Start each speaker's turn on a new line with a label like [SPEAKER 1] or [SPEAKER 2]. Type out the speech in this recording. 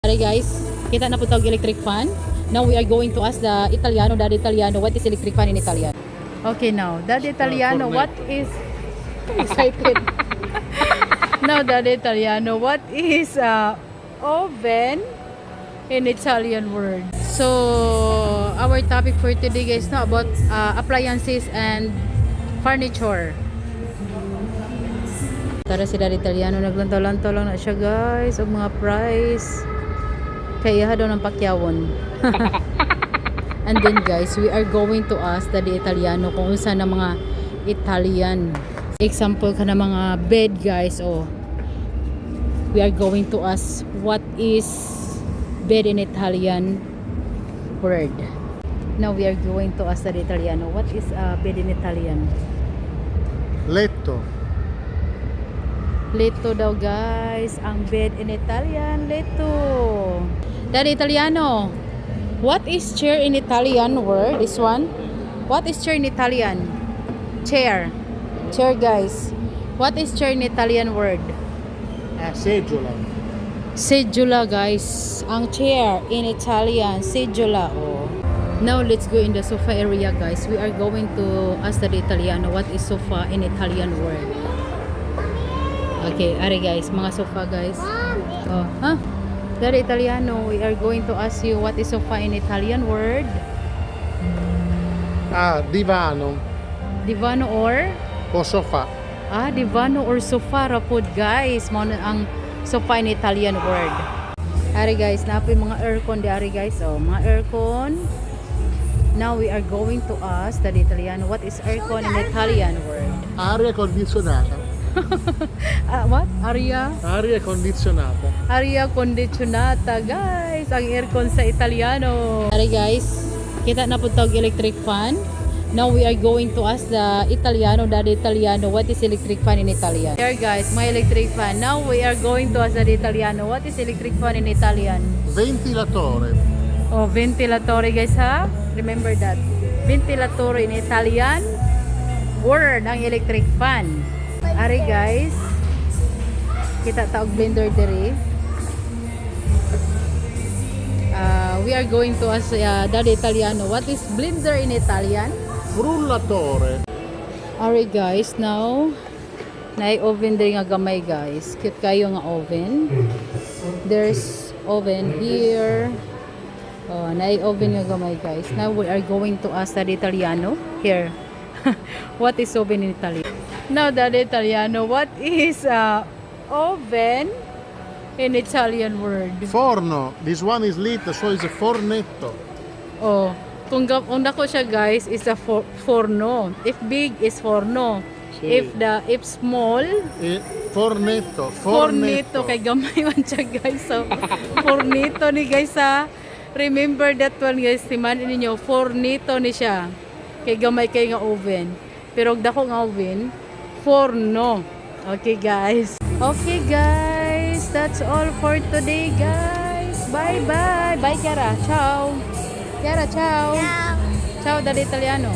[SPEAKER 1] Alright guys, kita na po tawag electric fan. Now we are going to ask the Italiano, Daddy Italiano, what is electric fan in Italian? Okay, now Daddy Italiano, what is excited? Now Daddy Italiano, what is oven in Italian word? So our topic for today guys, no, about appliances and furniture. Tara si Daddy Italiano, naglantaw-lantaw lang na siya guys, og mga price. Kaya daw ng pakyawon. And then guys, we are going to ask Daddy Italiano kung unsa na mga Italian. Example ka na mga bed guys. Oh. We are going to ask what is bed in Italian word. Now we are going to ask Daddy Italiano, what is bed in Italian?
[SPEAKER 2] Letto.
[SPEAKER 1] Letto daw guys, ang bed in Italian, letto. Daddy Italiano, what is chair in Italian word? This one? What is chair in Italian? Chair. Chair guys. What is chair in Italian word?
[SPEAKER 2] Seggiola.
[SPEAKER 1] Seggiola guys. Ang chair in Italian, seggiola. Oh. Now let's go in the sofa area guys. We are going to ask Daddy Italiano what is sofa in Italian word. Okay, are guys, mga sofa guys. Oh, huh? Daddy Italiano, we are going to ask you what is sofa in Italian word?
[SPEAKER 2] Divano.
[SPEAKER 1] Divano or?
[SPEAKER 2] O sofa.
[SPEAKER 1] Divano or sofa rapod guys. Mao na ang sofa in Italian word. Are guys, napoy mga aircon di are guys. Oh, mga aircon. Now we are going to ask Daddy Italiano what is aircon in Italian word?
[SPEAKER 2] Aria condizionata.
[SPEAKER 1] What? Aria?
[SPEAKER 2] Aria condizionata.
[SPEAKER 1] Aria condizionata guys, ang aircon sa Italiano. Ari guys, kita na po tawag electric fan. Now we are going to ask the Italiano, Daddy Italiano, what is electric fan in Italian? Here guys, my electric fan. Now we are going to ask the Italiano, what is electric fan in Italian?
[SPEAKER 2] Ventilatore.
[SPEAKER 1] Oh, ventilatore guys ha. Remember that. Ventilatore in Italian word ang electric fan. Ari guys, kita taog blender diri. We are going to ask Daddy Italiano, what is blender in Italian?
[SPEAKER 2] Frullatore.
[SPEAKER 1] Ari guys, now naay oven diri nga gamay guys. Cute kayo nga oven. There's oven here. Oh, naay oven nga gamay guys. Now we are going to ask Daddy Italiano here. What is oven in Italian? Now Daddy Italiano, what is oven in Italian word?
[SPEAKER 2] Forno. This one is lit, so it's a fornetto.
[SPEAKER 1] Oh, kung ko siya guys is a forno. If big is forno.
[SPEAKER 2] Si.
[SPEAKER 1] If small,
[SPEAKER 2] Fornetto.
[SPEAKER 1] fornito kay gamay man siya guys. So, fornito ni guys ha. Remember that one guys, timanin ninyo, fornito ni siya. Kay gamay kay nga oven. Pero dako nga oven, forno. Okay guys. Okay guys, that's all for today guys. Bye bye. Bye Kiara. Ciao. Kiara, ciao. Ciao. Ciao Daddy Italiano.